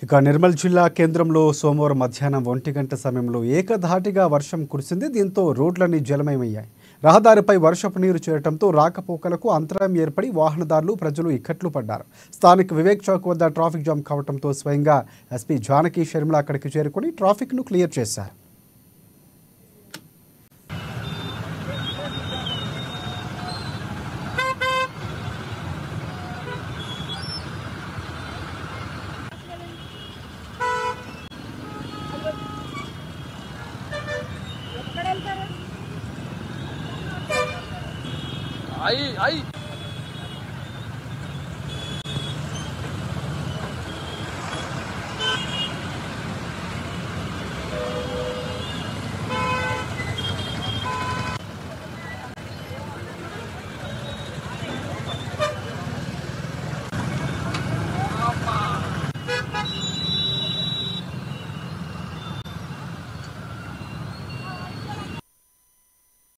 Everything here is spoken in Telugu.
ఇక నిర్మల్ జిల్లా కేంద్రంలో సోమవారం మధ్యాహ్నం 1 గంట సమయంలో ఏకధాటిగా వర్షం కురిసింది. దీంతో రోడ్లన్నీ జలమయమయ్యాయి. రహదారిపై వర్షపు నీరు చేరడంతో రాకపోకలకు అంతరాయం ఏర్పడి వాహనదారులు ప్రజలు ఇక్కట్లు పడ్డారు. స్థానిక వివేక్ చౌక్ వద్ద ట్రాఫిక్ జామ్ కావడంతో స్వయంగా ఎస్పీ జానకి షర్మిల అక్కడికి చేరుకుని ట్రాఫిక్ను క్లియర్ చేశారు. आई